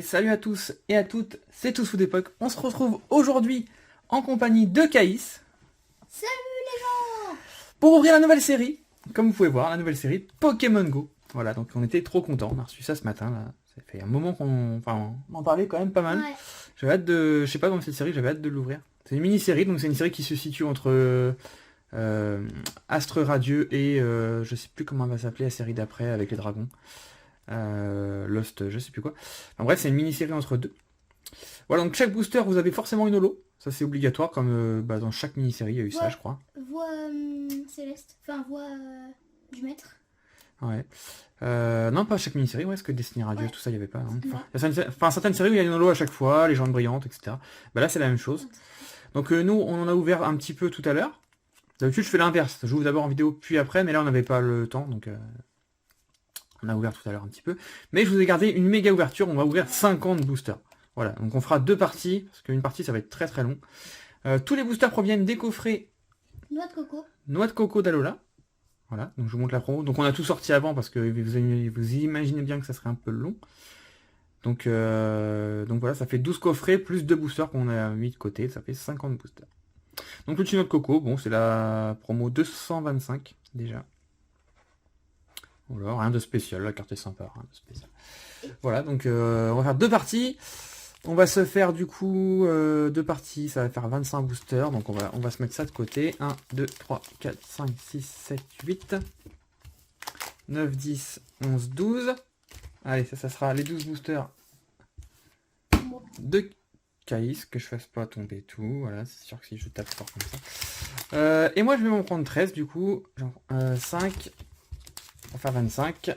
salut à tous et à toutes, c'est Tous Food Époque. On se retrouve aujourd'hui en compagnie de Caïs. Salut les gens! Pour ouvrir la nouvelle série, comme vous pouvez voir, la nouvelle série Pokémon Go. Voilà, donc on était trop contents, on a reçu ça ce matin, là. Ça fait un moment qu'on on en parlait quand même pas mal. Ouais. J'avais hâte de, je sais pas, dans cette série, j'avais hâte de l'ouvrir. C'est une mini-série, donc c'est une série qui se situe entre Astre Radieux et je sais plus comment va s'appeler la série d'après avec les dragons. Lost, je sais plus quoi. En bref, c'est une mini-série entre deux. Voilà, donc chaque booster, vous avez forcément une holo. Ça, c'est obligatoire, comme dans chaque mini-série, il y a eu ça, je crois. Voix céleste, enfin voix du maître. Ouais. Non, pas chaque mini-série, ouais, parce que Destiny Radio, Ouais. tout ça, il n'y avait pas. Hein. Non. Enfin, certaines séries où il y a une holo à chaque fois, les gens brillantes, etc. Bah là, c'est la même chose. Donc nous, on en a ouvert un petit peu tout à l'heure. D'habitude, je fais l'inverse. J'ouvre d'abord en vidéo, puis après, mais là, on n'avait pas le temps, donc on a ouvert tout à l'heure un petit peu. Mais je vous ai gardé une méga ouverture, on va ouvrir 50 boosters. Voilà, donc on fera deux parties, parce qu'une partie, ça va être très très long. Tous les boosters proviennent des coffrets Noix de coco. Noix de coco d'Alola. Voilà, donc je vous montre la promo. Donc on a tout sorti avant, parce que vous imaginez bien que ça serait un peu long. Donc voilà, ça fait 12 coffrets, plus 2 boosters qu'on a mis de côté, ça fait 50 boosters. Donc le petit Noix de coco, bon, c'est la promo 225, déjà. Voilà, rien de spécial, la carte est sympa, rien de spécial. Voilà, donc on va faire deux parties. On va se faire du coup deux parties, ça va faire 25 boosters, donc on va se mettre ça de côté. 1, 2, 3, 4, 5, 6, 7, 8, 9, 10, 11, 12. Allez, ça sera les 12 boosters de Caïs, que je fasse pas tomber tout. Voilà, c'est sûr que si je tape fort comme ça. Et moi je vais m'en prendre 13 du coup. Genre, 5, on va faire 25.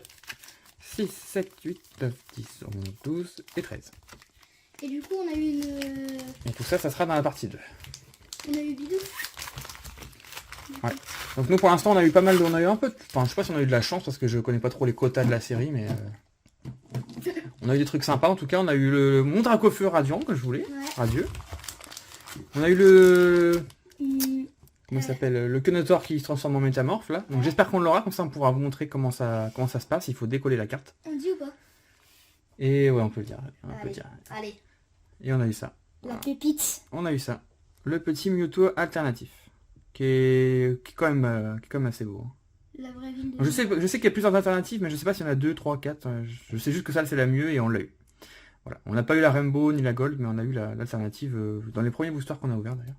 6, 7, 8, 9, 10, 11, 12 et 13. Et du coup, on a eu une. Et tout ça, ça sera dans la partie 2. On a eu Bidou. Ouais. Donc nous, pour l'instant, on a eu pas mal de... On a eu un peu... Enfin, je sais pas si on a eu de la chance, parce que je connais pas trop les quotas de la série, mais... On a eu des trucs sympas, en tout cas. On a eu le mon Dracofeu radiant, que je voulais. Ouais. Radieux. On a eu le... Hum, Comment il s'appelle? Le Quenotor qui se transforme en métamorphe, là. Donc j'espère qu'on l'aura, comme ça on pourra vous montrer comment ça se passe. Il faut décoller la carte. on dit ou pas? Et ouais, on peut le dire. On peut Allez. le dire. Allez. Et on a eu ça. La pépite. On a eu ça. Le petit Mewtwo alternatif. Qui est quand même assez beau. Hein. La vraie ville de. Je sais qu'il y a plusieurs alternatives, mais je sais pas s'il y en a 2, 3, 4. Je sais juste que ça, c'est la mieux et on l'a eu. Voilà. On n'a pas eu la Rainbow ni la Gold, mais on a eu l'alternative dans les premiers boosters qu'on a ouverts d'ailleurs.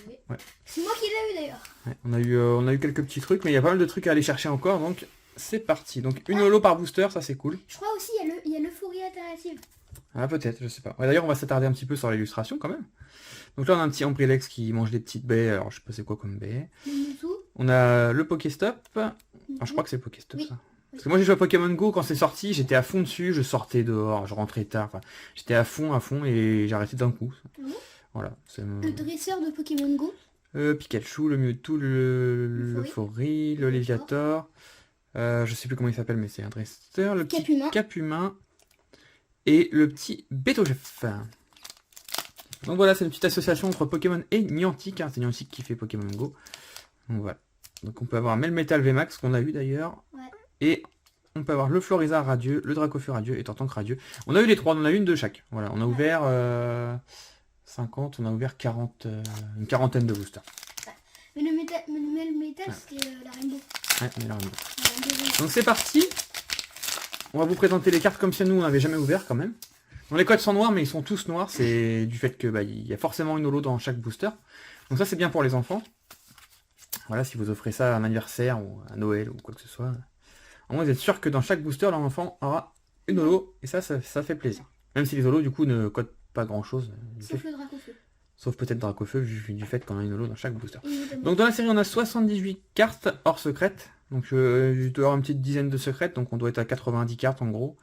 Oui. Ouais. C'est moi qui l'ai eu d'ailleurs. Ouais. On a eu quelques petits trucs, mais il y a pas mal de trucs à aller chercher encore, donc c'est parti. Donc une holo par booster, ça c'est cool. Je crois aussi il y a l'euphorie alternative. Ah peut-être, je sais pas. Ouais, d'ailleurs, on va s'attarder un petit peu sur l'illustration quand même. Donc là, on a un petit Ambrilex qui mange des petites baies. Alors, je sais pas c'est quoi comme baie. Le Mewtwo. On a le Pokéstop. Ah, je crois que c'est le Pokéstop, Oui. ça. Parce que moi, j'ai joué à Pokémon Go quand c'est sorti. J'étais à fond dessus. Je sortais dehors. Je rentrais tard. Enfin, j'étais à fond. Et j'ai arrêté d'un coup. Mhm. Voilà. C'est Le dresseur de Pokémon Go. Pikachu, le Mewtwo, le Faury, le Léviator. Je sais plus comment il s'appelle, mais c'est un dresseur. Le petit Capumin. Capumin. Et le petit Bétochef. Donc voilà, c'est une petite association entre Pokémon et Niantic. Hein. C'est Niantic qui fait Pokémon Go. Donc voilà. Donc on peut avoir Melmetal VMAX qu'on a eu d'ailleurs. Ouais. Et on peut avoir le Florizard radieux, le Dracofeu radieux et Tortank radieux. On a eu les trois, on en a une de chaque. Voilà, on a ouvert 50, on a ouvert 40, une quarantaine de boosters. Mais le métal, Ouais. c'était la Rainbow. Ouais, on est là, on est là. La Rainbow. Donc c'est parti. On va vous présenter les cartes comme si nous on n'avait jamais ouvert quand même. Donc les codes sont noirs, mais ils sont tous noirs. C'est du fait que il y a forcément une holo dans chaque booster. Donc ça c'est bien pour les enfants. Voilà, si vous offrez ça à un anniversaire ou à Noël ou quoi que ce soit. Au moins vous êtes sûr que dans chaque booster, l'enfant aura une holo. Et ça fait plaisir. Même si les holos du coup ne codent pas grand chose. Sauf le Dracofeu. Sauf peut-être Dracofeu du fait qu'on a une holo dans chaque booster. Et notamment. Donc dans la série on a 78 cartes hors secrètes. Donc je dois avoir une petite dizaine de secrètes. Donc on doit être à 90 cartes en gros.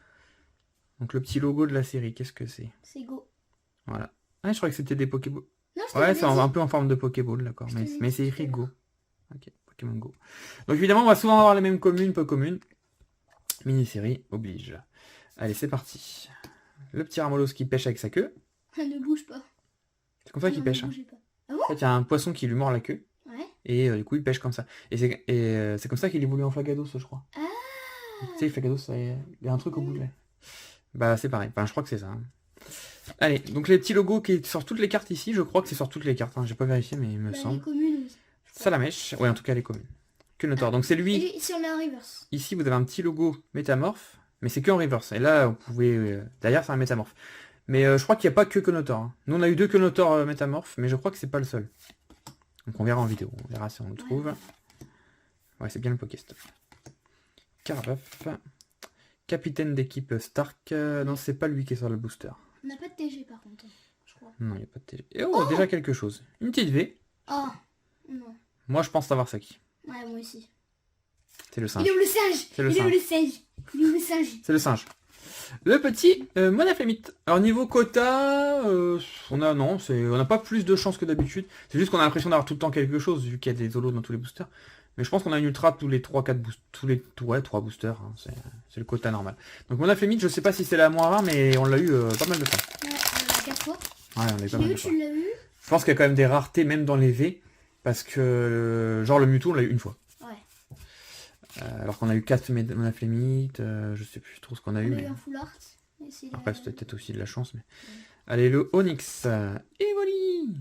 Donc le petit logo de la série, qu'est-ce que c'est? C'est Go. Voilà. Ah je croyais que c'était des Pokéballs. Non, je Ouais, t'avais c'est dit. un peu en forme de Pokéball, d'accord. Je Mais t'avais c'est dit écrit tout à Go. Ok, Pokémon Go. Donc évidemment on va souvent avoir les mêmes communes, peu communes. Mini-série oblige. Allez c'est parti. Le petit Ramolos qui pêche avec sa queue. Ne bouge pas. C'est comme ça Non, qu'il ne pêche. Hein. bougez pas. En fait il y a un poisson qui lui mord la queue. Ouais. Et du coup il pêche comme ça. Et c'est comme ça qu'il évolue en Flagados je crois. Ah. Tu sais, Flagados, il y a un truc au bout de là. Bah c'est pareil, enfin je crois que c'est ça. Hein. Allez, donc les petits logos qui sont sur toutes les cartes ici, je crois que c'est sur toutes les cartes, hein. J'ai pas vérifié mais il me Bah, semble. les communes, oui. Salamèche, ouais en tout cas les communes. Que Notor, donc c'est lui. Et si on met un reverse. Ici vous avez un petit logo métamorphe, mais c'est que en reverse. Et là vous pouvez, derrière c'est un métamorphe. Mais je crois qu'il n'y a pas que Notor. Hein. Nous on a eu 2 Notor métamorphes, mais je crois que c'est pas le seul. Donc on verra en vidéo, on verra si on le trouve. Ouais c'est bien le Pokéstop. Carabuff. Capitaine d'équipe Stark. Non, c'est pas lui qui est sur le booster. On n'a pas de TG par contre, je crois. Non, il n'y a pas de TG. Et oh, déjà quelque chose. Une petite V. Oh, non. Moi, je pense savoir c'est qui. Ouais, moi aussi. C'est le singe. Il est où le singe? C'est le Il est où singe. le singe? Il est où le singe? C'est le singe. Le petit Monaflémite. Alors, niveau quota, on a non, on n'a pas plus de chance que d'habitude. C'est juste qu'on a l'impression d'avoir tout le temps quelque chose, vu qu'il y a des holos dans tous les boosters. Mais je pense qu'on a une ultra tous les 3-4 boosters. Tous les 3 boosters. Hein, c'est le quota normal. Donc Monaflémite, je sais pas si c'est la moins rare, mais on l'a eu pas mal de fois. Ouais, 4 fois. Ouais, on l'a eu pas mal de fois. Tu l'as eu? Je pense qu'il y a quand même des raretés, même dans les V. Parce que, genre le Mewtwo, on l'a eu une fois. Ouais. Alors qu'on a eu 4 Monaflémites, je sais plus trop ce qu'on a eu. On a Mais... eu un full art. Après, c'était peut-être aussi de la chance. Mais... Allez, le Onyx. Evoli.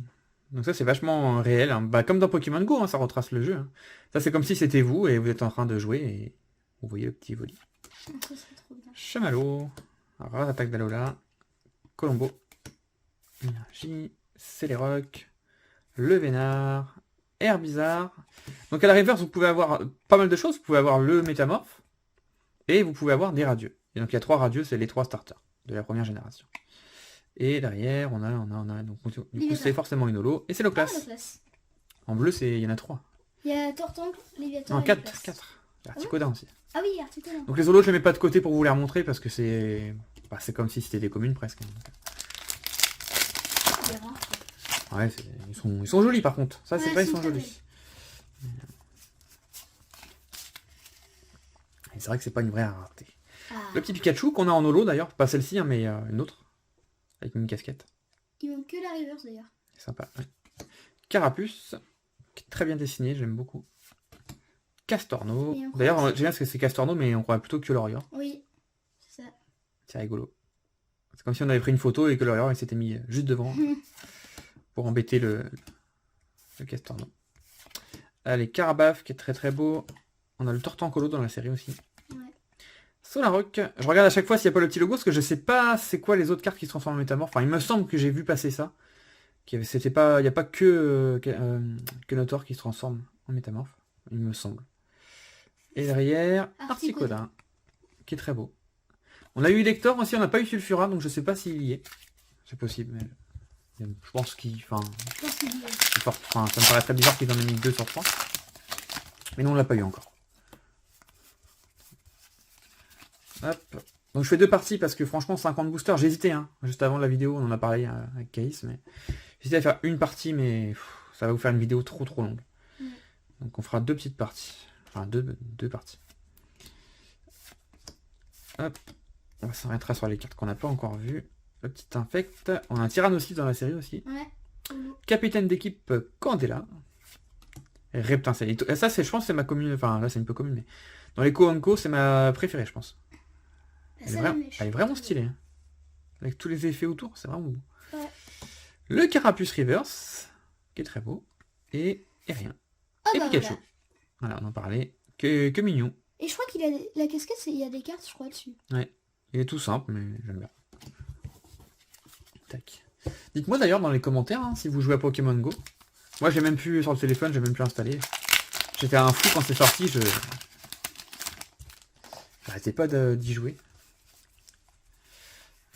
Donc ça, c'est vachement réel. Hein. Bah, comme dans Pokémon Go, hein, ça retrace le jeu. Hein. Ça, c'est comme si c'était vous et vous êtes en train de jouer et vous voyez le petit Evoli. Chamallow. Attaque d'Alola. Colombo. Énergie. Céléroc. Le Vénard. Herbizarre. Donc à la reverse, vous pouvez avoir pas mal de choses. Vous pouvez avoir le Métamorphe. Et vous pouvez avoir des radieux. Et donc il y a 3 radieux, c'est les 3 starters de la première génération. Et derrière, on a. Donc du coup, c'est forcément une holo. Et c'est le classe. En bleu, il y en a 3. Il y a Tortangle, Léviathan. Non, 4. 4. Articodin aussi. Ah oui, Articodin. Donc les holos, je les mets pas de côté pour vous les remontrer parce que c'est. Bah, c'est comme si c'était des communes presque. Ouais, ils sont jolis par contre. Ça, c'est pas, ils sont jolis. Et c'est vrai que c'est pas une vraie rareté. Ah. Le petit Pikachu qu'on a en holo d'ailleurs, pas celle-ci, hein, mais une autre. Avec une casquette. Il manque que la reverse d'ailleurs. C'est sympa. Ouais. Carapuce, qui est très bien dessiné, j'aime beaucoup. Castorno. D'ailleurs, j'aime bien parce que c'est Castorno, mais on croirait plutôt que Lorior. Oui, c'est ça. C'est rigolo. C'est comme si on avait pris une photo et que Lorior il s'était mis juste devant pour embêter le Castorno. Allez, Carabaf, qui est très très beau. On a le Tortancolo dans la série aussi. Ouais. Solarrock. Je regarde à chaque fois s'il n'y a pas le petit logo, parce que je sais pas c'est quoi les autres cartes qui se transforment en métamorphe. Enfin, il me semble que j'ai vu passer ça. Il n'y a pas que Notor qui se transforme en métamorphe. Il me semble. Et derrière, Articodin, qui est très beau. On a eu Elector aussi, on n'a pas eu Sulfura, donc je sais pas s'il y est. C'est possible, mais je pense qu'il... Enfin, ça me paraît très bizarre qu'ils en aient mis 2 sur 3. Mais non, on l'a pas eu encore. Hop. Donc je fais 2 parties parce que franchement 50 boosters, j'ai hésité, hein. Juste avant la vidéo, on en a parlé avec Caïs, mais j'ai hésité à faire une partie, mais ça va vous faire une vidéo trop longue. Donc on fera 2 petites parties. Enfin 2 parties. Hop. On va s'arrêter sur les cartes qu'on n'a pas encore vues. Le petit infect. On a un Tyrannosaurus dans la série aussi. Ouais. Capitaine d'équipe Candela. Reptincelle. Et ça, je pense, c'est ma commune. Enfin, là, c'est une peu commune, mais dans les Co-Anco, c'est ma préférée, je pense. Elle est vraiment stylée. Hein. Avec tous les effets autour, c'est vraiment beau. Ouais. Le Carapuce Reverse, qui est très beau. Et rien. Oh, et bah Pikachu. Voilà, on en parlait. Que mignon. Et je crois qu'il a la casquette, il y a des cartes, je crois, dessus. Ouais. Il est tout simple, mais j'aime bien. Tac. Dites-moi d'ailleurs dans les commentaires hein, si vous jouez à Pokémon Go. Moi j'ai même plus sur le téléphone, j'ai même plus installé. J'étais un fou quand c'est sorti, j'arrêtais pas d'y jouer.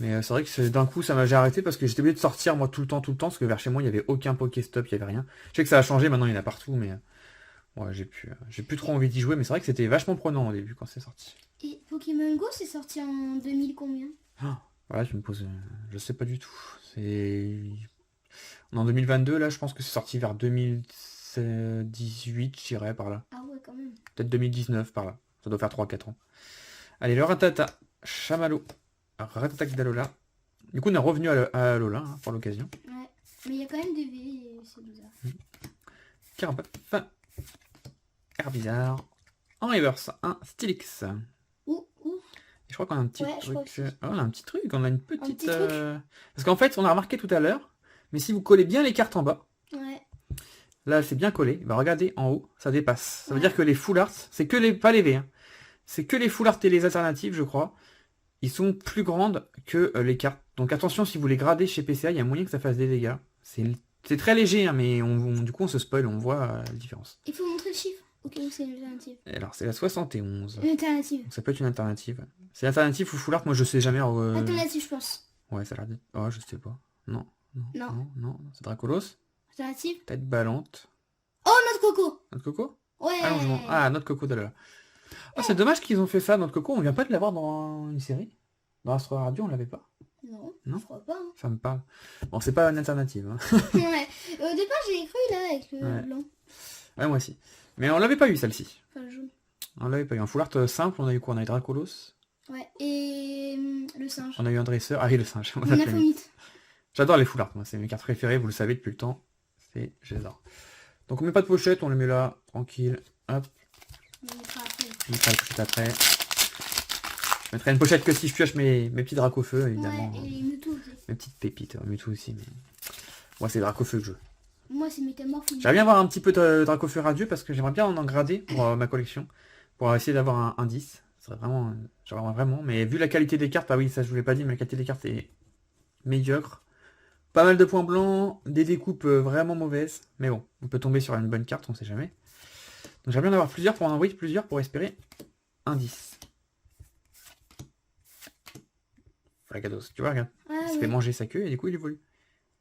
Mais c'est vrai que d'un coup ça m'a j'ai arrêté parce que j'étais obligé de sortir moi tout le temps, parce que vers chez moi il n'y avait aucun Pokéstop, il n'y avait rien. Je sais que ça a changé, maintenant il y en a partout, mais ouais, j'ai plus trop envie d'y jouer, mais c'est vrai que c'était vachement prenant au début quand c'est sorti. Et Pokémon Go c'est sorti en 2000 combien? Voilà, tu me poses... Je sais pas du tout. C'est... On est en 2022, là, je pense que c'est sorti vers 2018, je dirais, par là. Ah ouais, quand même. Peut-être 2019, par là. Ça doit faire 3-4 ans. Allez, le Rattata, Chamallow, Rattaque d'Alola. Du coup, on est revenu à Alola, hein, pour l'occasion. Ouais, mais il y a quand même des V, et c'est bizarre. Carapace, Herbizarre, en reverse, un Stylix. Je crois qu'on a un petit Ouais, je crois truc. aussi. Oh, on a un petit truc, on a une petite. petit truc. Parce qu'en fait, on a remarqué tout à l'heure, mais si vous collez bien les cartes en bas, Ouais. là c'est bien collé, bah regardez en haut, ça dépasse. Ça veut Ouais. dire que les full art, c'est que les. Pas les V, hein. C'est que les full art et les alternatives, je crois. Ils sont plus grandes que les cartes. Donc attention, si vous les gradez chez PCA, il y a moyen que ça fasse des dégâts. C'est très léger, hein, mais du coup on se spoil, on voit la différence. Il faut montrer le chiffre. Ok, c'est une alternative. Et alors c'est la 71. Une alternative. Donc ça peut être une alternative. C'est alternative ou full art, moi je sais jamais. Alternative, je pense. Ouais, ça a l'air d'être. Oh, je sais pas. Non. Non. Non. C'est Dracolos. Alternative. Tête ballante. Oh, notre coco. Notre coco. Ouais. Allongement. Ah, notre coco de là. Ah, c'est dommage qu'ils ont fait ça, notre coco. On vient pas de l'avoir dans une série. Dans Astro Radio, on l'avait pas. Non, Non. je crois pas. Hein. Ça me parle. Bon, c'est pas une alternative. Hein. Ouais. Au départ, j'ai cru là avec le Ouais. blanc. Ouais, moi aussi. Mais on l'avait pas eu celle-ci. Enfin, le jaune. On l'avait pas eu. En full art simple, on a eu quoi? On a eu Dracolos. Ouais. Et le singe. On a eu un dresseur. Ah oui, le singe. On Une a fait mieux. infomite. J'adore les full art. Moi, c'est mes cartes préférées. Vous le savez depuis le temps. J'adore. Donc on met pas de pochette, on le met là, tranquille. Hop. On mettra après. Je mettrai la pochette après. Je mettrai une pochette que si je pioche mes petits dracs au feu, évidemment. Ouais, et les Mewtwo aussi. Mes petites pépites. Mewtwo aussi, mais. Moi, c'est drac au feu que je veux. Moi, c'est Métamorphe. J'aimerais bien avoir un petit peu de drac au feu radieux parce que j'aimerais bien en grader pour ma collection. Pour essayer d'avoir un 10. Ce serait vraiment. J'aimerais vraiment. Mais vu la qualité des cartes, ah oui, ça je vous l'ai pas dit, mais la qualité des cartes est médiocre. Pas mal de points blancs, des découpes vraiment mauvaises. Mais bon, on peut tomber sur une bonne carte, on sait jamais. Donc j'aimerais bien en avoir plusieurs pour en envoyer plusieurs pour espérer un 10. Flagados, tu vois, regarde. Ah, Il se ouais. fait manger sa queue et du coup il évolue.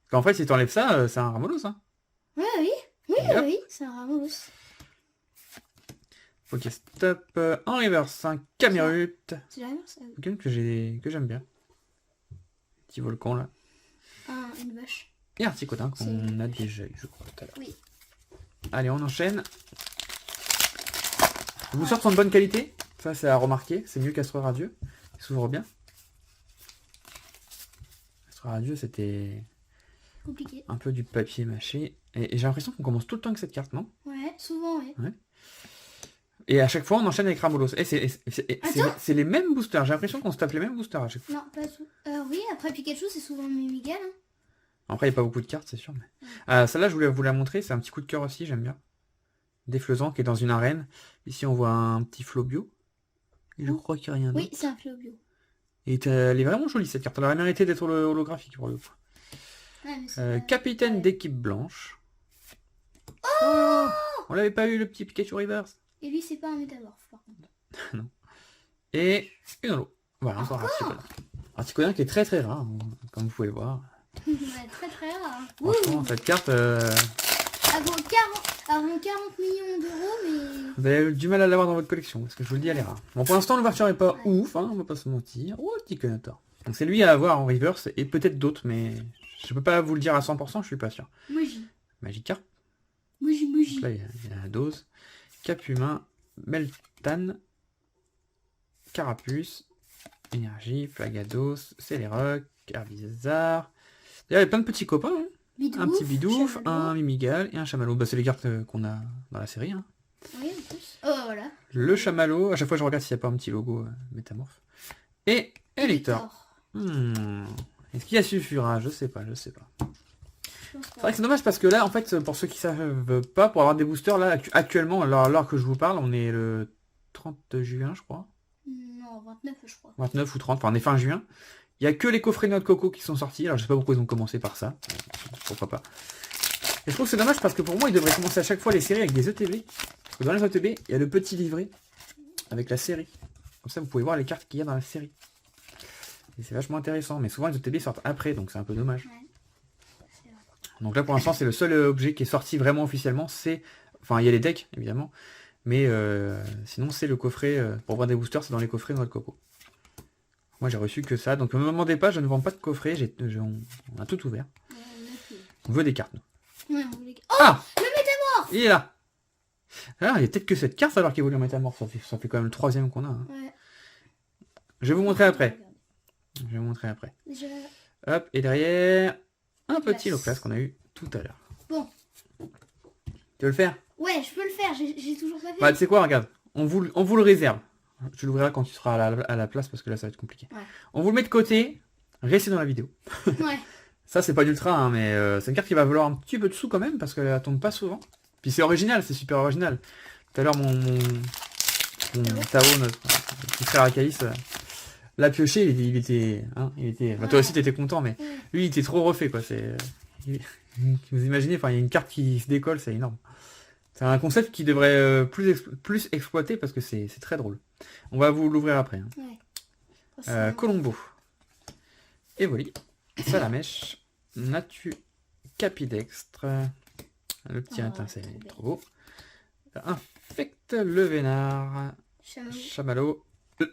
Parce qu'en fait, si t'enlèves ça, c'est un Ramolos. Hein. Ouais, oui. Oui, Et hop. oui, c'est un Ramos. Ok, stop. En reverse, un Camerut. C'est la même, ça. Pokémon que j'aime bien. Petit volcan là. Une vache. Et Articotin qu'on C'est- a déjà eu, je crois, tout à l'heure. Oui. Allez, on enchaîne. Je vous sortent en bonne qualité. Ça, c'est à remarquer. C'est mieux qu'Astro Radieux. Il s'ouvre bien. Astro Radieux, c'était Compliqué. un peu du papier mâché. Et j'ai l'impression qu'on commence tout le temps avec cette carte, non? Ouais, souvent, ouais. Et à chaque fois, on enchaîne avec Ramolos. Et Attends. c'est les mêmes boosters. J'ai l'impression qu'on se tape les mêmes boosters à chaque fois. Non, pas tout. Oui, après Pikachu, c'est souvent Mimigal. Hein. Après, il n'y a pas beaucoup de cartes, c'est sûr. Mais... celle-là, je voulais vous la montrer. C'est un petit coup de cœur aussi, j'aime bien. Défleusant qui est dans une arène. Ici, on voit un petit Flobio. Et je crois qu'il n'y a rien d'autre. Oui, c'est un Flobio. Et elle est vraiment jolie cette carte. Elle aurait mérité d'être holographique pour le coup. Ouais, mais c'est pas- Capitaine ouais. d'équipe blanche. Oh, on l'avait pas eu le petit Pikachu Reverse. Et lui, c'est pas un métamorphe, par contre. Et une holo. Voilà, encore un Articonin. Articonin qui est très très rare, hein, comme vous pouvez le voir. Ouais, très très rare. Hein. Franchement, cette carte, Avant 40 millions d'euros, mais... vous avez eu du mal à l'avoir dans votre collection, parce que je vous le dis, elle est rare. Bon, pour l'instant, l'ouverture est pas ouf, hein, on va pas se mentir. Oh, petit Conator. Donc c'est lui à avoir en reverse, et peut-être d'autres, mais je peux pas vous le dire à 100%, je suis pas sûr. Muji. Magikarp. Muji, Donc Muji. là, il y a la dose. Cap humain, Meltan, Carapuce, Énergie, Flagados, Céléroc, Herbizarre. Il y a plein de petits copains. Hein. Un petit Bidouf, Chamallow. un Mimigal et un Chamallow. Bah, c'est les cartes qu'on a dans la série. Hein. Oui, en plus. Oh, voilà. Le Chamallow, à chaque fois je regarde s'il n'y a pas un petit logo métamorphe. Et Elector. Est-ce qu'il y a suffira? Je sais pas, je sais pas. Je pense C'est pas. vrai que c'est dommage parce que là, en fait, pour ceux qui savent pas, pour avoir des boosters, là, actuellement, à l'heure que je vous parle, on est le 30 juin, je crois. Non, 29, je crois. 29 ou 30, enfin on est fin juin. Il n'y a que les coffrets de notre coco qui sont sortis, alors je sais pas pourquoi ils ont commencé par ça. Pourquoi pas. Et je trouve que c'est dommage parce que pour moi, ils devraient commencer à chaque fois les séries avec des ETB. Parce que dans les ETB, il y a le petit livret avec la série. Comme ça, vous pouvez voir les cartes qu'il y a dans la série. Et c'est vachement intéressant, mais souvent les ETB sortent après, donc c'est un peu dommage. Ouais. C'est vrai. Donc là, pour l'instant, c'est le seul objet qui est sorti vraiment officiellement. C'est, enfin, il y a les decks, évidemment. Mais sinon, c'est le coffret, pour voir des boosters, c'est dans les coffrets de notre coco. Moi, j'ai reçu que ça. Donc ne me demandez pas, je ne vends pas de coffret. On a tout ouvert. Ouais, on a fait. On veut des cartes. nous. Ouais, on voulait- Oh, Ah, il est là. Alors, il y a peut-être que cette carte alors qu'il évolue en métamorphe. Ça fait quand même le 3e qu'on a. Hein. ouais. Je vais vous montrer après. Je vais vous montrer après. Déjà... Hop, et derrière, un Loclas. petit Loclas qu'on a eu tout à l'heure. Bon. Tu veux le faire? Ouais, je peux le faire, j'ai toujours pas fait. Bah, tu sais quoi, regarde. On vous le réserve. Tu l'ouvriras quand tu seras à la place, parce que là, ça va être compliqué. Ouais. On vous le met de côté. Restez dans la vidéo. Ouais. Ça, c'est pas d'ultra, hein, mais c'est une carte qui va valoir un petit peu de sous quand même, parce qu'elle tombe pas souvent. Puis c'est original, c'est super original. Tout à l'heure, mon Tao, notre petit frère Akaïs, l'a pioché, il était... bah, toi aussi, t'étais content, mais lui, il était trop refait, quoi. Vous imaginez, enfin, il y a une carte qui se décolle, c'est énorme. C'est un concept qui devrait plus exploiter, parce que c'est très drôle. On va vous l'ouvrir après. Hein. Ouais. Colombo. Evoli. Salamèche. Natu. Capidextre. Le petit étincelle, trop trop beau. Infecte le vénard. Chamallow.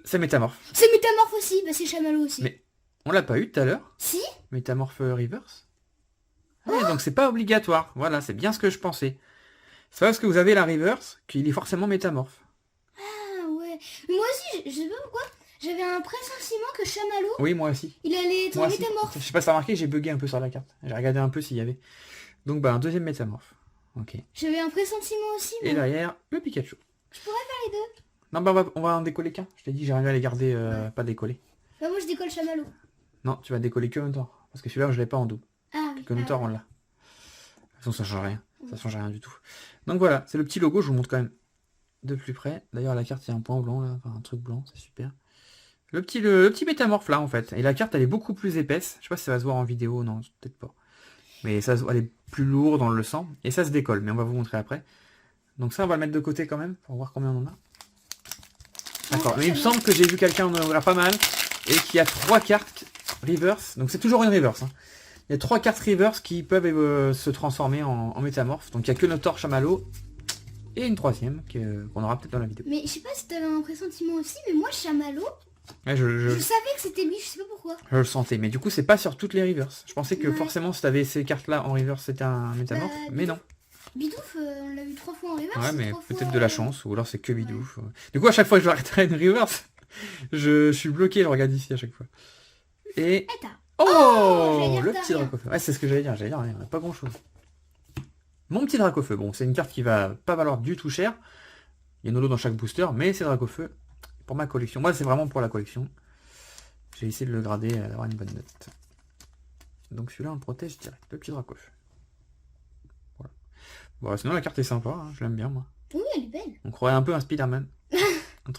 C'est métamorphe. C'est métamorphe aussi, bah c'est chamallow aussi. Mais on l'a pas eu tout à l'heure. Si. Métamorphe reverse. Ah, donc c'est pas obligatoire. Voilà, c'est bien ce que je pensais. C'est parce que vous avez la reverse qu'il est forcément métamorphe. Ah ouais. Mais moi aussi, je sais pas pourquoi, j'avais un pressentiment que chamallow, Oui, moi aussi. il allait être Moi en aussi. métamorphe. Je sais pas si t'as remarqué, j'ai bugué un peu sur la carte. J'ai regardé un peu s'il y avait. Donc bah un deuxième métamorphe. Ok. J'avais un pressentiment aussi. Et moi. derrière, le Pikachu. Je pourrais faire les deux. Non, bah on va en décoller qu'un. Je t'ai dit, j'arrive à les garder, pas décoller. Bah moi je décolle chamallow. Non, tu vas décoller que Notor. Parce que celui-là, je l'ai pas en double. Ah oui. Que Notor, on l'a. De toute façon, ça change rien. Ça change rien du tout. Donc voilà, c'est le petit logo, je vous montre quand même de plus près. D'ailleurs, la carte, il y a un point blanc là, enfin un truc blanc, c'est super. Le petit métamorphe là, en fait. Et la carte, elle est beaucoup plus épaisse. Je sais pas si ça va se voir en vidéo, non, peut-être pas. Mais ça, elle est plus lourde, on le sent. Et ça se décolle, mais on va vous montrer après. Donc ça, on va le mettre de côté quand même, pour voir combien on en a. D'accord, mais il me semble que j'ai vu quelqu'un en ouvrir pas mal, et qu'il y a 3 cartes reverse. Donc c'est toujours une reverse, hein. Il y a 3 cartes reverse qui peuvent se transformer en métamorphe. Donc il n'y a que Notor, Chamallow et une troisième qu'on aura peut-être dans la vidéo. Mais je sais pas si t'avais un pressentiment aussi, mais moi chamallow, Ouais, je savais que c'était lui, je sais pas pourquoi. je le sentais, mais du coup c'est pas sur toutes les reverse. Je pensais que Ouais. forcément si t'avais ces cartes là en reverse c'était un métamorphe, mais non. Bidouf, on l'a vu 3 fois en reverse. Ouais, mais 3 peut-être fois, de la chance, ou alors c'est que Bidouf. Ouais. Du coup à chaque fois que je arrêterai une reverse, je suis bloqué, je regarde ici à chaque fois. Et... Et t'as. Oh, j'allais dire le t'as petit rien. Dracofeu. Ouais, c'est ce que j'allais dire, rien, pas grand chose. Mon petit Dracofeu, bon, c'est une carte qui va pas valoir du tout cher. Il y a une holo dans chaque booster, mais c'est Dracofeu pour ma collection. Moi, c'est vraiment pour la collection. J'ai essayé de le grader, d'avoir une bonne note. Donc celui-là, on le protège direct, le petit Dracofeu. Voilà. Bon, sinon, la carte est sympa, hein, je l'aime bien, moi. Oui, elle est belle. On croirait un peu un Spider-Man. C'est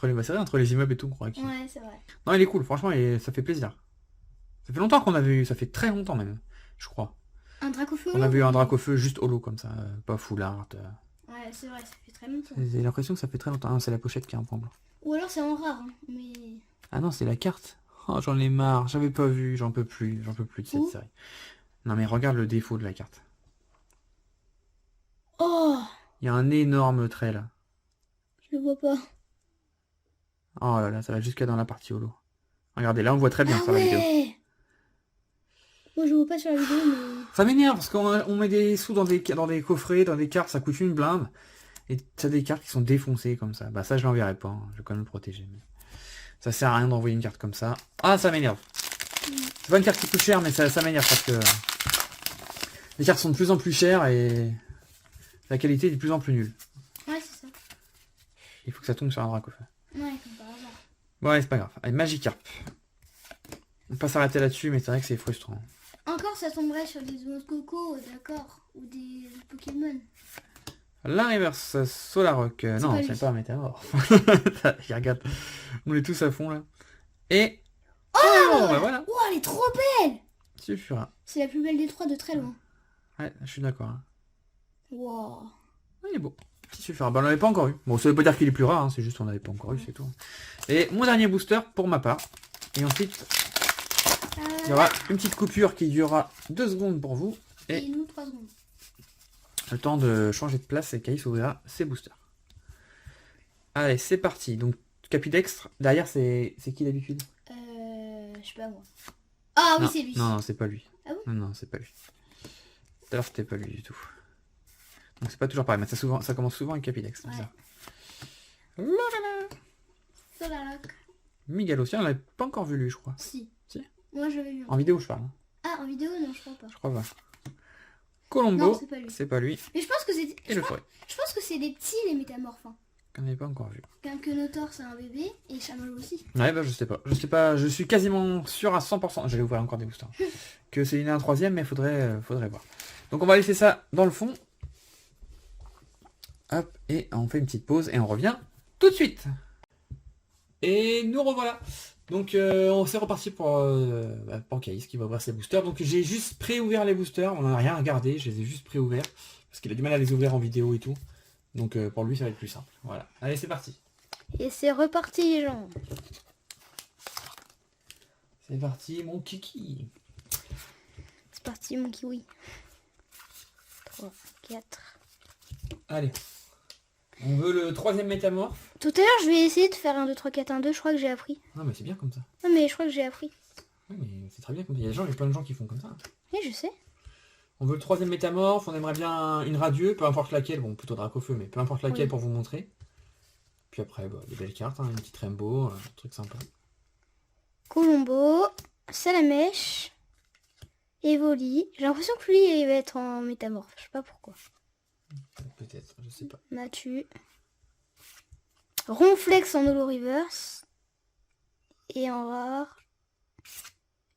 vrai, entre les immeubles et tout, on croirait qu'il... Ouais, c'est vrai. Non, il est cool, franchement, ça fait plaisir. Ça fait longtemps qu'on a vu, ça fait très longtemps même, je crois. Un Dracofeu. On a vu un Dracofeu juste holo comme ça, pas full art. Ouais, c'est vrai, ça fait très longtemps. J'ai l'impression que ça fait très longtemps. Ah, c'est la pochette qui a un point blanc. Ou alors c'est en rare, hein, mais... Ah non, c'est la carte. Oh, j'en ai marre, j'avais pas vu, j'en peux plus de cette Où série. Non mais regarde le défaut de la carte. Oh, Il y a un énorme trait là. je le vois pas. Oh là là, ça va jusqu'à dans la partie holo. Regardez, là on voit très bien Ah sur la vidéo. ouais. Moi je vois pas sur la vidéo, mais... Ça m'énerve parce qu'on met des sous dans des coffrets, dans des cartes, ça coûte une blinde. Et t'as des cartes qui sont défoncées comme ça. Bah ça je l'enverrai pas, hein. Je vais quand même le protéger. Mais... ça sert à rien d'envoyer une carte comme ça. Ah ça m'énerve. C'est pas une carte qui coûte cher, mais ça m'énerve parce que les cartes sont de plus en plus chères et la qualité est de plus en plus nulle. Ouais, c'est ça. Il faut que ça tombe sur un Dracofeu. Ouais, comme par hasard. Bon allez, c'est pas grave. Allez, Magikarp. On peut pas s'arrêter là-dessus, mais c'est vrai que c'est frustrant. Encore ça tomberait sur des oiseaux de coco, d'accord. Ou des Pokémon. La reverse Solarock. Non, pas c'est lui. pas un métamorphe. Regarde, on est tous à fond là. Et... Oh, bah voilà. Oh, elle est trop belle. Suffira. C'est la plus belle des 3 de très loin. Ouais, je suis d'accord. Hein. Wow. Il est beau. Petit Suffira. Bah on l'avait pas encore eu. Bon, ça veut pas dire qu'il est plus rare, hein, c'est juste qu'on l'avait pas encore eu, c'est tout. Et mon dernier booster pour ma part. Et ensuite, il y aura une petite coupure qui durera 2 secondes pour vous. Et nous 3 secondes. Le temps de changer de place et Caïs ouvrira ses boosters. Allez, c'est parti. Donc, Capidextre. Derrière, c'est qui d'habitude? Je sais pas moi. Ah oui, Non, c'est lui. Non, c'est pas lui. Ah bon? Non, c'est pas lui. Tout à l'heure, c'était pas lui du tout. Donc, c'est pas toujours pareil. Mais ça commence souvent avec Capidextre. Ouais. Ça. Solarac. Migalotia, on l'avait pas encore vu lui, je crois. Si. Si. Moi je l'avais vu. En vidéo, je parle. Hein. Ah, en vidéo, non, je crois pas. Je crois pas. Colombo, Non, c'est pas lui. c'est pas lui. Mais je pense que c'est... Et le forêt. Je pense que c'est des petits, les métamorphes. Hein. qu'on n'avait pas encore vu. Kenotor c'est un bébé et Chamallow aussi. Ouais, bah je sais pas, je suis quasiment sûr à 100%, j'allais ouvrir encore des boosters, que c'est un troisième, mais faudrait voir. Donc on va laisser ça dans le fond. Hop, et on fait une petite pause et on revient tout de suite. Et nous revoilà. Donc on s'est reparti pour Caïs qui va ouvrir ses boosters. Donc j'ai juste pré-ouvert les boosters, on n'en a rien regardé, je les ai juste pré-ouverts. Parce qu'il a du mal à les ouvrir en vidéo et tout. Donc pour lui ça va être plus simple. Voilà. Allez, c'est parti. Et c'est reparti les gens. C'est parti mon kiki. C'est parti mon kiwi. 3, 4. Allez. On veut le troisième métamorphe. Tout à l'heure je vais essayer de faire un 2, 3, 4, 1, 2, je crois que j'ai appris. Non mais c'est bien comme ça. Non mais je crois que j'ai appris. Oui mais c'est très bien comme ça. Il y a plein de gens qui font comme ça. Oui je sais. On veut le troisième métamorphe, on aimerait bien une radieux, peu importe laquelle, bon plutôt Dracofeu, mais peu importe laquelle pour vous montrer. Puis après, des belles cartes, hein, une petite Rainbow, un truc sympa. Colombo, Salamèche, Evoli. J'ai l'impression que lui il va être en métamorphe, je sais pas pourquoi. Peut-être, je sais pas. Natu. Ronflex en holo reverse. Et en rare.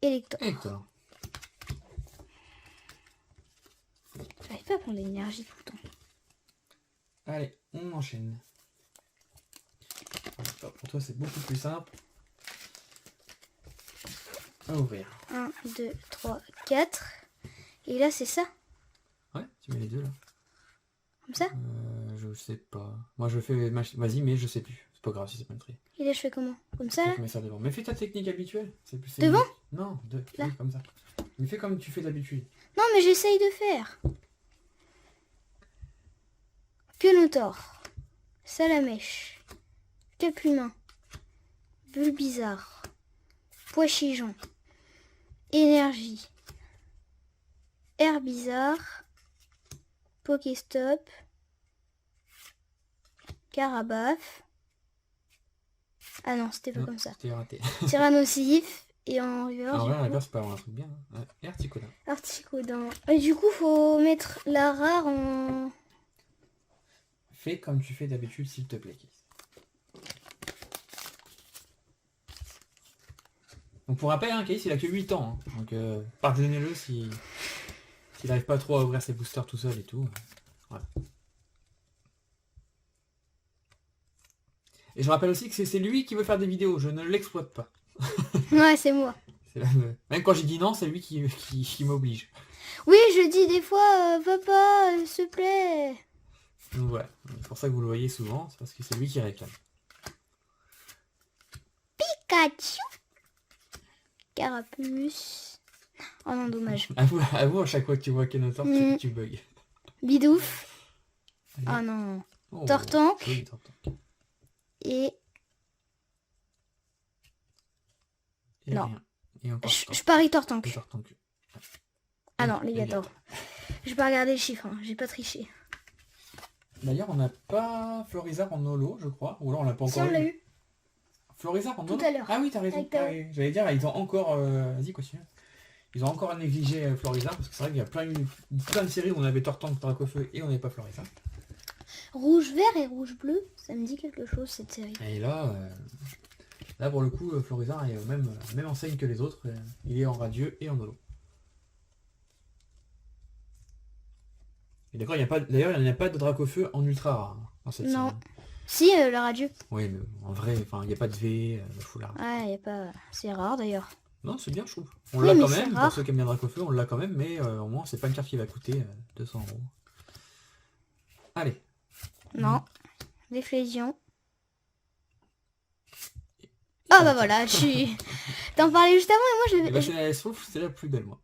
Elector. Hector. J'arrive pas à prendre l'énergie tout le temps. Allez, on enchaîne. Voilà, pour toi c'est beaucoup plus simple. À ouvrir. 1, 2, 3, 4. Et là c'est ça. Ouais, tu mets les deux là. Comme ça. Je sais pas. Moi je fais... Vas-y, mais je sais plus. C'est pas grave si c'est pas une tri. Et là je fais comment? Comme ça là? Mais ça devant. Mais fais ta technique habituelle. Devant? Non, Là. comme ça. Mais fais comme tu fais d'habitude. Non mais j'essaye de faire. Kenotor. Salamèche. Capumain. Bulbizarre. Poichigeon. Énergie. Herbizarre. Pokéstop. Carabaf. Ah non, c'était pas Non, comme ça. c'était raté. Tyrannosif. Et en reverse. Ah ouais, la c'est pas un truc bien. Hein. Et Articodin. Articodin. Et du coup, faut mettre la rare en... Fais comme tu fais d'habitude, s'il te plaît. Donc pour rappel, hein, Caïs il a que 8 ans. Hein. Donc pardonnez-le s'il n'arrive pas trop à ouvrir ses boosters tout seul et tout. Voilà. Et je rappelle aussi que c'est lui qui veut faire des vidéos, je ne l'exploite pas. Ouais, c'est moi. Même quand j'ai dit non, c'est lui qui m'oblige. Oui, je dis des fois, papa, s'il te plaît. Donc voilà, c'est pour ça que vous le voyez souvent, c'est parce que c'est lui qui réclame. Pikachu. Carapuce. Oh non, dommage. Avoue, à chaque fois que tu vois Kenotor, tu bugs. Bidouf. Allez. Oh non. Oh, Tortank. joli Tortank. Et... non. Rien. Et encore Je parie Tortank. Tortank. Ah non, Légator. J'ai pas regardé les chiffres, hein. J'ai pas triché. D'ailleurs, on n'a pas Florizard en holo, je crois. Ou alors on l'a pas Si, encore on l'a eu. Florizard en holo Tout à l'heure. Ah oui, t'as raison. Avec Tao. Ah oui. J'allais dire, ils ont encore... Vas-y, continue. Ils ont encore négligé Florizard, parce que c'est vrai qu'il y a plein de séries où on avait Tortank, Dracofeu et on n'avait pas Florizard. Rouge vert et rouge bleu, ça me dit quelque chose cette série. Et là, pour le coup, Florizard est même enseigne que les autres. Il est en radieux et en holo. Et d'accord, d'ailleurs, il n'y a pas de Dracofeu en ultra rare hein, dans cette Non. série. Si, le radieux. Oui, mais en vrai, il n'y a pas de V, de foulard. Ouais, y a pas... C'est rare d'ailleurs. Non, c'est bien, je trouve. On Oui, l'a mais quand c'est même, rare. pour ceux qui aiment bien Dracofeu, on l'a quand même, mais au moins, c'est pas une carte qui va coûter 200 €. Allez. Non. Déflésion. Ah bah voilà, t'en parlais juste avant et moi je l'avais... Je trouve que c'est la plus belle, moi.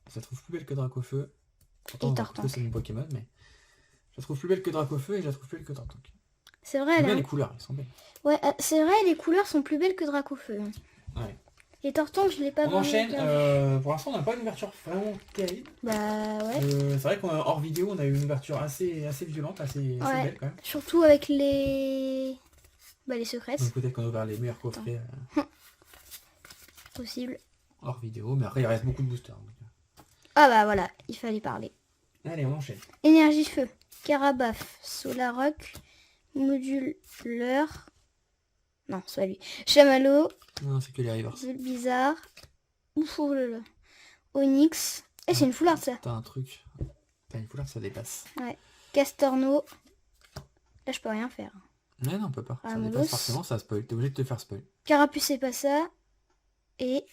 Je la trouve plus belle que Dracofeu. Pourtant, Et Dracofeu, Tortank. c'est mon Pokémon, mais... Je la trouve plus belle que Dracofeu et je la trouve plus belle que Tortank. C'est vrai, J'aime là. bien les couleurs, elles sont belles. Ouais, c'est vrai, les couleurs sont plus belles que Dracofeu. Ouais. Et Tortank, je l'ai pas On vraiment enchaîne, regardé. pour l'instant on n'a pas une ouverture vraiment terrible. Bah ouais. C'est vrai qu'en hors vidéo on a eu une ouverture assez violente, assez Ouais. belle quand même. Surtout avec les... Bah les secrets, Donc peut-être qu'on a ouvert les meilleurs coffrets possible. hors vidéo, mais après il reste beaucoup de boosters. Donc. Ah bah voilà, il fallait parler. Allez, on enchaîne. Énergie feu, Carabaf, Solaroc, Moduleur. Non, c'est pas lui. Chamallow. Non, c'est que les rivers. Bizarre. Ouf, oh là là. Onyx. Eh, c'est une foularde ça. T'as un truc. T'as une foularde, ça dépasse. Ouais. Castorno. Là, je peux rien faire. Ouais, non, on peut pas. Ça Amolos. dépasse forcément, ça spoil. T'es obligé de te faire spoil. Carapuce, c'est pas ça. Et...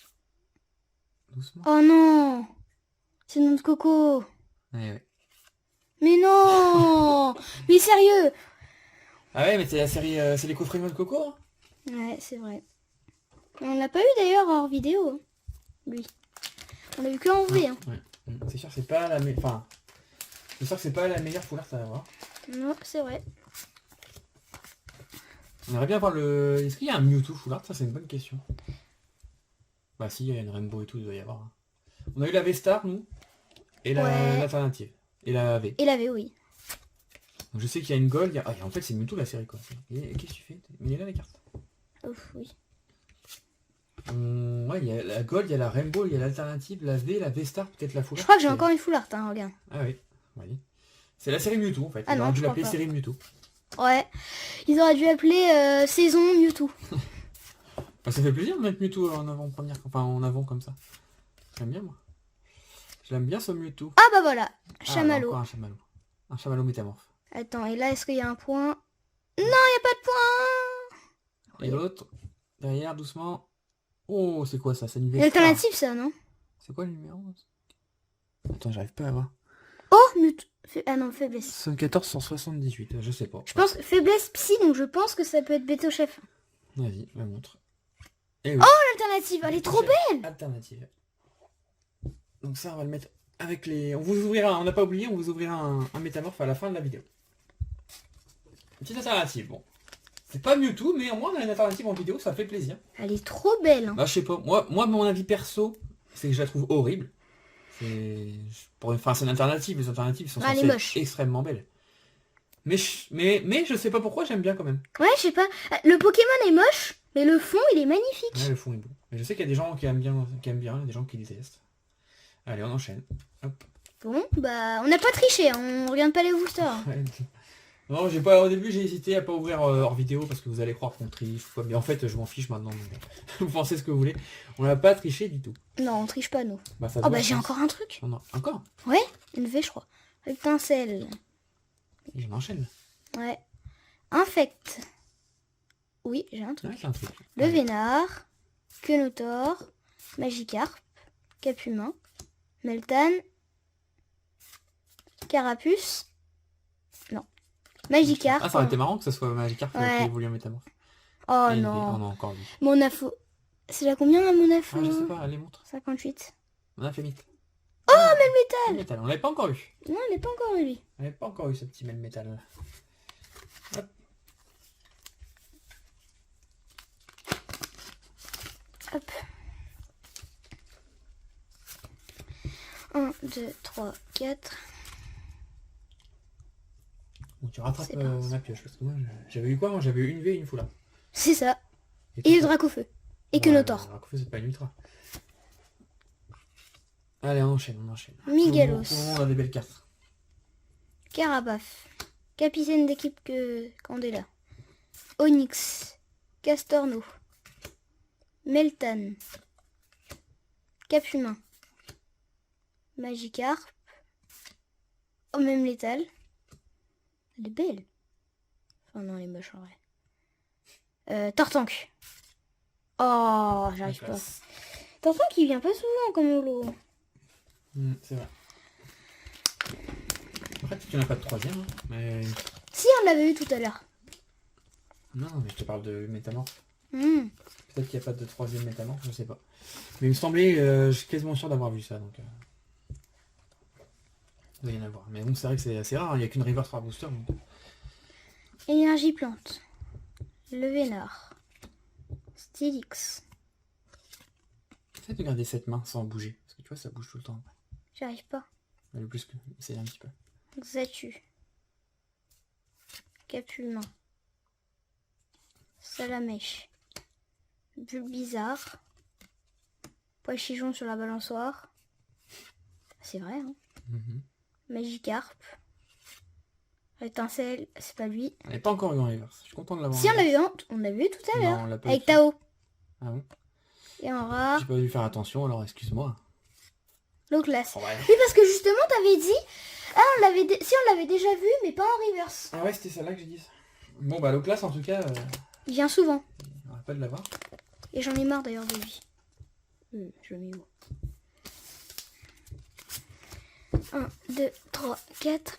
Doucement. Oh non, c'est notre coco. Ouais, ouais. Mais non. Mais sérieux. Ah ouais, mais c'est la série, c'est les coffrets de Coco. Hein. Ouais, c'est vrai. On l'a pas eu d'ailleurs hors vidéo, hein, lui. On l'a eu que en V. Hein. Ouais. C'est sûr, c'est pas la enfin, c'est sûr que c'est pas la meilleure foulard à avoir. Non, c'est vrai. On aimerait bien voir le... Est-ce qu'il y a un Mewtwo foulard? Ça, c'est une bonne question. Bah si, il y a une Rainbow et tout, il doit y avoir. Hein. On a eu la V-Star, nous, et l'alternative. Et la V. Et la V, oui. Donc je sais qu'il y a une Gold, Ah, en fait c'est Mewtwo la série quoi. Et qu'est-ce que tu fais? Mais il est là la carte. Ouf, oui. Ouais, il y a la Gold, il y a la Rainbow, il y a l'alternative, la V-Star, peut-être la foulard. Je crois que j'ai encore une foularde, hein, regarde. Ah oui, oui. C'est la série Mewtwo en fait. Ah Ils non, auraient dû je crois l'appeler pas. série Mewtwo. Ouais. Ils auraient dû appeler saison Mewtwo. Bah, ça fait plaisir de mettre Mewtwo en avant-première, enfin en avant comme ça. J'aime bien moi. Je l'aime bien ce Mewtwo. Ah bah voilà. Ah, Chamallow. encore un chamallow. Un chamallow métamorphe. Attends, et là, est-ce qu'il y a un point? Non, il n'y a pas de point. Et l'autre, derrière, doucement. Oh, c'est quoi ça? C'est une V-Star. L'alternative, ça, non? C'est quoi le numéro? Attends, j'arrive pas à voir. Oh, Mewtwo. Ah non, faiblesse. 74 178, je sais pas. Je pense faiblesse psy, donc je pense que ça peut être Beto Chef. Vas-y, me montre. Et oui. Oh, l'alternative, elle est trop belle. Alternative. Donc ça, on va le mettre avec les... On vous ouvrira, on n'a pas oublié, on vous ouvrira un métamorphe à la fin de la vidéo. Une petite alternative, bon. C'est pas Mewtwo, mais au moins on a une alternative en vidéo, ça fait plaisir. Elle est trop belle. Hein. Bah je sais pas, moi mon avis perso, c'est que je la trouve horrible. Enfin c'est une alternative, les alternatives sont censées être extrêmement belles. Mais je sais pas pourquoi, j'aime bien quand même. Ouais, je sais pas. Le Pokémon est moche, mais le fond il est magnifique. Ouais, le fond est beau. Mais je sais qu'il y a des gens qui aiment bien, il y a des gens qui détestent. Allez, on enchaîne. Hop. Bon, bah on n'a pas triché, hein, on regarde pas les boosters. Ouais. Non, j'ai pas. Au début, j'ai hésité à pas ouvrir hors vidéo parce que vous allez croire qu'on triche. Quoi. Mais en fait, je m'en fiche maintenant. Vous pensez ce que vous voulez. On n'a pas triché du tout. Non, on triche pas nous. Bah, ça Oh bah j'ai encore un truc. Non, encore. Ouais, une V je crois. Étincelle. J'en enchaîne. Ouais. Infect. Oui, j'ai un truc. Ouais, un truc. Le Vénard. Quenotor. Magikarp. Capumin. Meltan. Carapuce. Non. Magikarp. Ah, ça aurait été marrant que ce soit Magikarp qui évolue en métamorphe. Oh Et non. on a encore vu. Monafo. C'est la combien là, Monafo? Ah, je sais pas, allez, montre. 58. On a fait vite. Oh, Melmetal. Melmetal, on l'avait pas encore eu. Non, il n'est pas encore eu lui. On n'avait pas encore eu ce petit Melmetal. Hop. Hop. 1, 2, 3, 4. Bon, tu rattrapes ma pioche parce que moi j'avais eu quoi? Moi j'avais eu une V et une foula. C'est ça. Et le Dracofeu. Et Quenotor. Le Dracofeu c'est pas une ultra. Allez, on enchaîne. Migalos. Tout le monde a des belles cartes. Carabaf. Capitaine d'équipe que Candela. Onyx. Castorno. Meltan. Capumin. Magikarp. Oh, même létal. Elle est belle. Enfin non, elle est moche en vrai. Tortank. Oh, j'arrive pas. Tortank il vient pas souvent comme holo. C'est vrai. Après tu n'as pas de troisième, hein, mais... Si, on l'avait eu tout à l'heure. Non, mais je te parle de métamorphe. Peut-être qu'il n'y a pas de troisième métamorphe, je sais pas. Mais il me semblait, je suis quasiment sûr d'avoir vu ça, donc... Il doit y en avoir. Mais bon, c'est vrai que c'est assez rare, il n'y a qu'une reverse par booster. Donc... Énergie plante. Le Vénard. Stylix. Essaye de garder cette main sans bouger, parce que tu vois, ça bouge tout le temps. J'arrive pas. Le plus que... Essaye un petit peu. Xatu. Capumin. Salamèche. Bulbizarre. Poichijon sur la balançoire. C'est vrai, hein. Magikarp. Étincelle, c'est pas lui. On n'est pas encore eu en reverse. Je suis content de l'avoir. Si, on l'a vu tout à Non, l'heure. on l'a pas Avec vu. Tao. Ah bon? Et en rare, J'ai pas dû faire attention, alors excuse-moi. low class. Oh, ouais. Oui, parce que justement, t'avais dit... Ah, si, on l'avait déjà vu, mais pas en reverse. Ah ouais, c'était celle-là que j'ai dit. Bon, bah, le classe, en tout cas, Il vient souvent. on va pas de l'avoir. Et j'en ai marre d'ailleurs de lui. Je le mets où? 1, 2, 3, 4.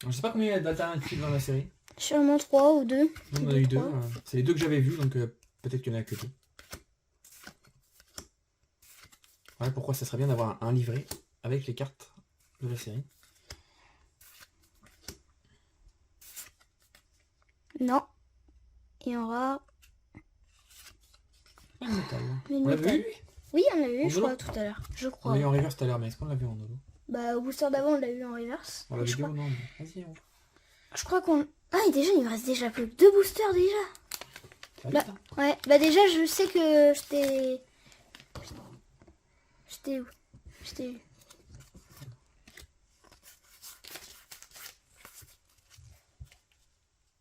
Je sais pas combien il y a d'alternatives dans la série. Sûrement 3 ou 2. On en a eu 2. C'est les 2 que j'avais vus, donc peut-être qu'il y en a que 2. Ouais, pourquoi ça serait bien d'avoir un livret avec les cartes de la série. Non. Et en rare... Ah, le métal. Mais On l'a métal. vu lui? Oui, on l'a vu, En je holo crois, tout à l'heure. Je On crois. l'a eu en reverse tout à l'heure, mais est-ce qu'on l'a vu en holo? Bah, au booster d'avant, on l'a vu en reverse. Dans la Je vidéo, crois, non, mais vas-y, on... je crois qu'on... Ah, et déjà, il me reste déjà plus que 2 boosters, déjà. Ça va Bah, vite, hein. ouais, bah déjà, je sais que j'étais... J'étais où? J'étais...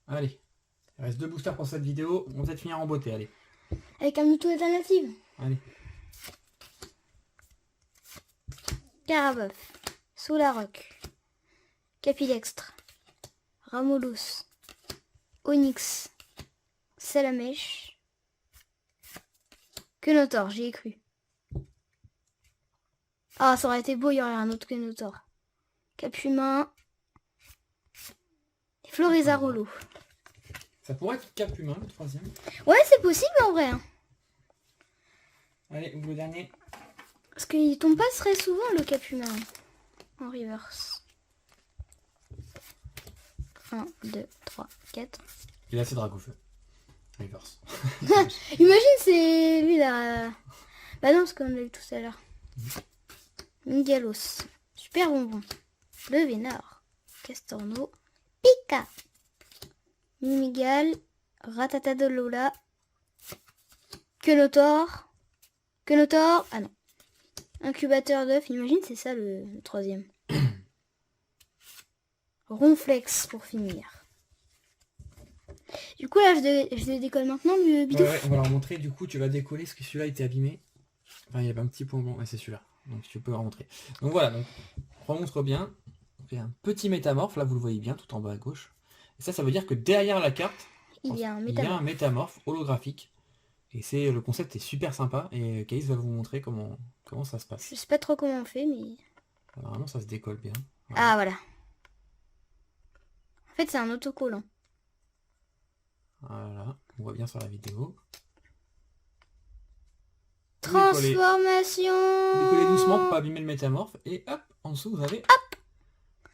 Allez, il reste 2 boosters pour cette vidéo. On va peut-être finir en beauté, allez. Avec un Mewtwo alternative. Allez. Carabof. Solaroc. Capilextre. Ramolus. Onyx. Salamèche. Quenotor, j'y ai cru. Ah, ça aurait été beau, il y aurait un autre Quenotor. Capumain. Et Florizarolo. Ça pourrait être Cap Humain, le 3ème. Ouais, c'est possible en vrai. Hein. Allez, ouvre le dernier. Parce qu'il tombe pas très souvent le Capumain. En reverse. 1, 2, 3, 4. Il a assez de Dragofeu. Reverse. Imagine c'est lui là. Bah non, parce qu'on l'a eu tout à l'heure. Mingalos. Super bonbon. Le Vénard. Castorno. Pika. Mimigal. Ratata de Lola. Quenotor. Quenotor. Ah non. Incubateur d'œuf. Imagine c'est ça le 3ème. Ronflex pour finir. Du coup là je décolle maintenant le bidou. Ouais, on va leur montrer. Du coup, tu vas décoller parce que celui-là était abîmé. Enfin, il y avait un petit point blanc. Ouais, c'est celui-là. Donc tu peux leur montrer. Donc voilà, donc remontre bien. Il y a un petit métamorphe. Là, vous le voyez bien, tout en bas à gauche. Et ça veut dire que derrière la carte, Il y a un il y a un métamorphe. métamorphe holographique. Et c'est le concept est super sympa. Et Caïs va vous montrer comment ça se passe. Je sais pas trop comment on fait, mais... Normalement, ça se décolle bien. Voilà. Ah, voilà. En fait, c'est un autocollant. Voilà, on voit bien sur la vidéo. Transformation. Décollez doucement pour pas abîmer le métamorphe. Et hop, en dessous, vous avez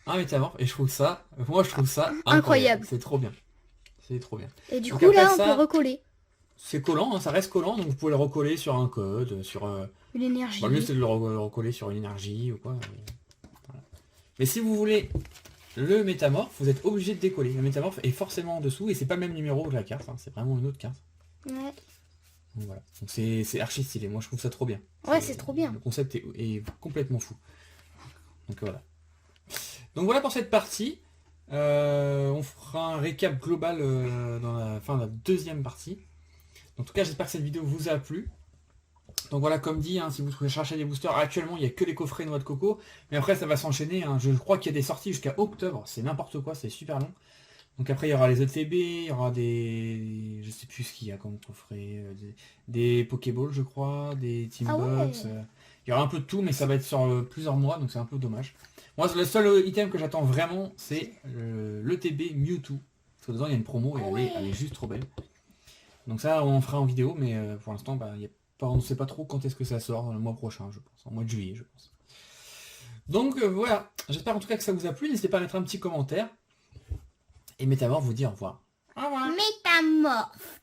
un métamorphe. Et je trouve ça, moi je trouve ça Incroyable. C'est trop bien. C'est trop bien. Et du Donc coup, là, après on ça- peut recoller. C'est collant, hein, ça reste collant, donc vous pouvez le recoller sur un code, sur... Une énergie. Bah, le mieux c'est de le recoller sur une énergie ou quoi. Voilà. Mais si vous voulez le métamorphe, vous êtes obligé de décoller. Le métamorphe est forcément en dessous et c'est pas le même numéro que la carte, hein, c'est vraiment une autre carte. Ouais. Donc voilà, donc c'est archi stylé, moi je trouve ça trop bien. Ouais, c'est trop bien. Le concept est complètement fou. Donc voilà. Donc voilà pour cette partie. On fera un récap global dans la fin de la deuxième partie. En tout cas, j'espère que cette vidéo vous a plu. Donc voilà, comme dit, hein, si vous cherchez des boosters, actuellement il n'y a que les coffrets noix de coco. Mais après ça va s'enchaîner, hein. Je crois qu'il y a des sorties jusqu'à octobre, c'est n'importe quoi, c'est super long. Donc après il y aura les ETB, il y aura des... je sais plus ce qu'il y a comme coffret, des Pokéballs je crois, des Teambox. Ah ouais. Il y aura un peu de tout, mais ça va être sur plusieurs mois, donc c'est un peu dommage. Moi le seul item que j'attends vraiment, c'est l'ETB Mewtwo. Parce que dedans il y a une promo et elle est juste trop belle. Donc ça on fera en vidéo, mais pour l'instant bah, on ne sait pas trop quand est-ce que ça sort, le mois prochain je pense, en mois de juillet je pense. Donc voilà, j'espère en tout cas que ça vous a plu, n'hésitez pas à mettre un petit commentaire. Et Métamorphe vous dit au revoir. Au revoir. Métamorphe.